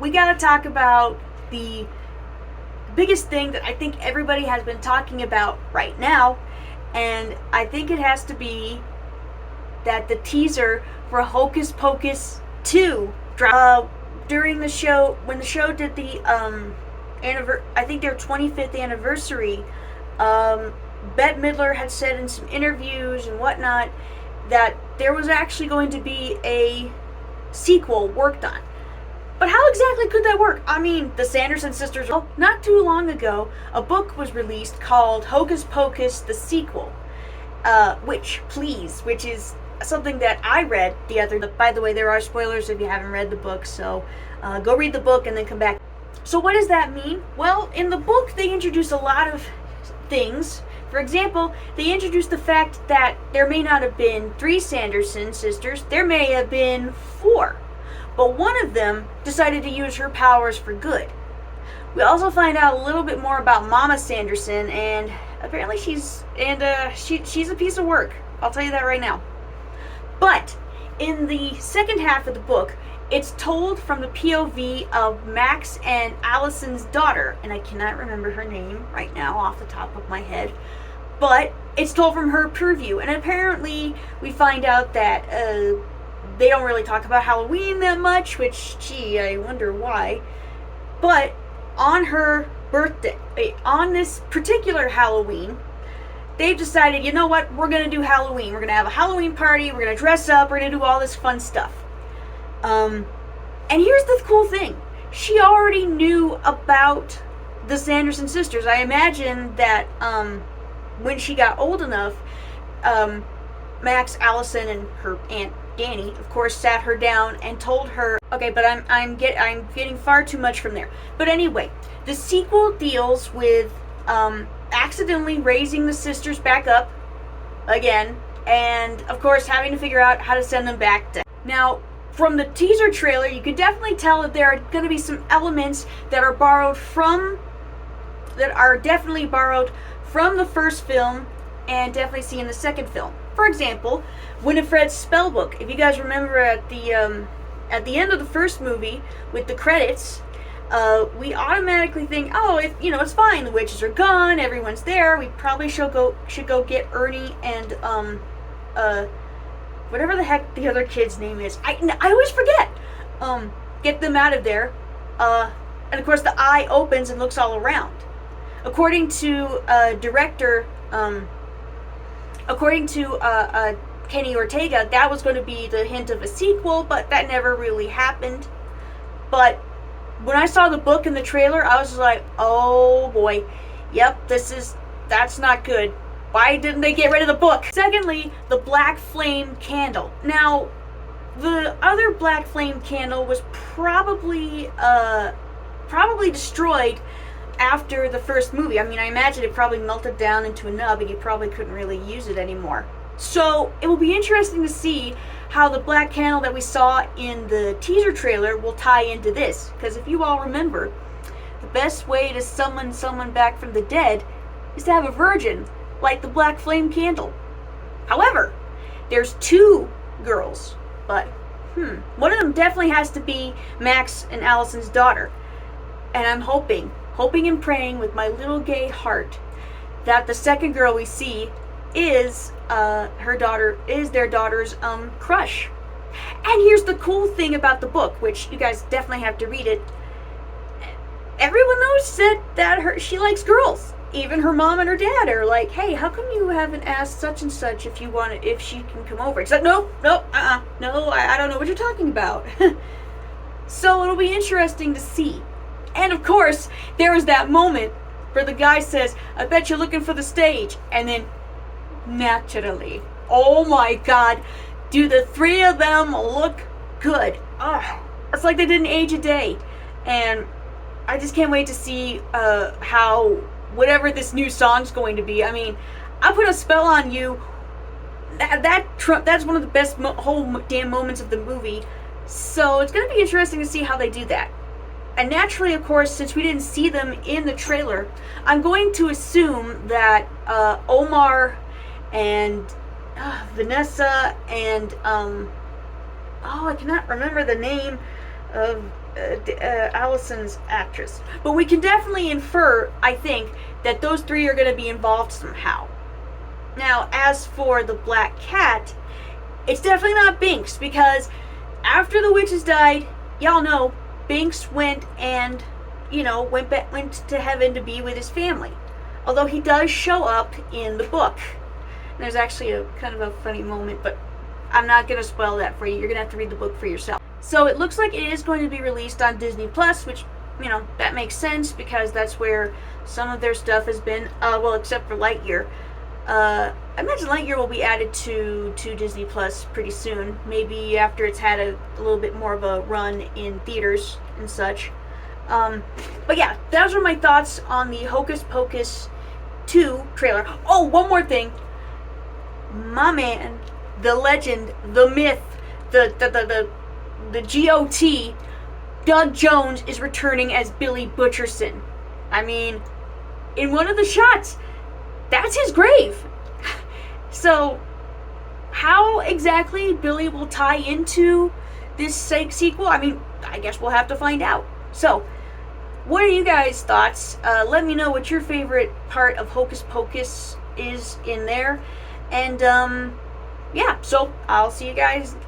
we gotta talk about the biggest thing that I think everybody has been talking about right now, and I think it has to be that the teaser for Hocus Pocus 2 dropped during the show, when the show did the I think their 25th anniversary. Bette Midler had said in some interviews and whatnot that there was actually going to be a sequel worked on. But how exactly could that work? I mean, the Sanderson sisters, not too long ago, a book was released called Hocus Pocus, the sequel, which is something that I read the other. By the way, there are spoilers if you haven't read the book, so go read the book and then come back. So what does that mean? Well, in the book, they introduce a lot of things. For example, they introduced the fact that there may not have been 3 Sanderson sisters, there may have been 4. But one of them decided to use her powers for good. We also find out a little bit more about Mama Sanderson, and apparently she's a piece of work. I'll tell you that right now. But in the second half of the book, it's told from the POV of Max and Allison's daughter, and I cannot remember her name right now off the top of my head, but it's told from her purview. And apparently we find out that they don't really talk about Halloween that much, which, gee, I wonder why. But on her birthday, on this particular Halloween, they've decided, you know what, we're going to do Halloween. We're going to have a Halloween party, we're going to dress up, we're going to do all this fun stuff. And here's the cool thing. She already knew about the Sanderson sisters. I imagine that when she got old enough, Max, Allison, and her Aunt Danny, of course, sat her down and told her, okay, but I'm getting far too much from there. But anyway, the sequel deals with accidentally raising the sisters back up again, and of course having to figure out how to send them back down. Now, from the teaser trailer, you can definitely tell that there are going to be some elements that are definitely borrowed from the first film, and definitely see in the second film. For example, Winifred's spellbook. If you guys remember at the end of the first movie with the credits, we automatically think, oh, it's fine. The witches are gone. Everyone's there. We probably should go get Ernie and whatever the heck the other kid's name is. I always forget. Get them out of there. And of course, the eye opens and looks all around. According to Kenny Ortega, that was going to be the hint of a sequel, but that never really happened. But when I saw the book in the trailer, I was like, oh boy, yep, that's not good. Why didn't they get rid of the book? Secondly, the black flame candle. Now, the other black flame candle was probably destroyed after the first movie. I mean, I imagine it probably melted down into a nub and you probably couldn't really use it anymore. So it will be interesting to see how the black candle that we saw in the teaser trailer will tie into this. Because if you all remember, the best way to summon someone back from the dead is to have a virgin light the black flame candle. However, there's 2 girls, but one of them definitely has to be Max and Allison's daughter. And I'm hoping and praying with my little gay heart that the second girl we see is their daughter's crush. And here's the cool thing about the book, which you guys definitely have to read it. Everyone knows that she likes girls. Even her mom and her dad are like, hey, how come you haven't asked such and such if she can come over? It's like, no, I don't know what you're talking about. So it'll be interesting to see. And of course, there was that moment where the guy says, I bet you're looking for the stage. And then, naturally, oh my God, do the 3 of them look good. It's like they didn't age a day. And I just can't wait to see how, whatever this new song's going to be. I mean, I Put a Spell on You. That's one of the best whole damn moments of the movie. So it's going to be interesting to see how they do that. And naturally, of course, since we didn't see them in the trailer, I'm going to assume that Omar and Vanessa and I cannot remember the name of Allison's actress. But we can definitely infer, I think, that those three are going to be involved somehow. Now, as for the Black Cat, it's definitely not Binks, because after the witches died, y'all know, Binks went and, went to heaven to be with his family. Although he does show up in the book. And there's actually a kind of a funny moment, but I'm not going to spoil that for you. You're going to have to read the book for yourself. So it looks like it is going to be released on Disney Plus, which, that makes sense because that's where some of their stuff has been. Well, except for Lightyear. I imagine Lightyear will be added to Disney Plus pretty soon. Maybe after it's had a little bit more of a run in theaters and such. But yeah, those are my thoughts on the Hocus Pocus 2 trailer. Oh, one more thing. My man, the legend, the myth, the GOT, Doug Jones is returning as Billy Butcherson. I mean, in one of the shots, that's his grave. So, how exactly Billy will tie into this sequel, I guess we'll have to find out. So, what are you guys' thoughts? Let me know what your favorite part of Hocus Pocus is in there. And, yeah, so I'll see you guys later.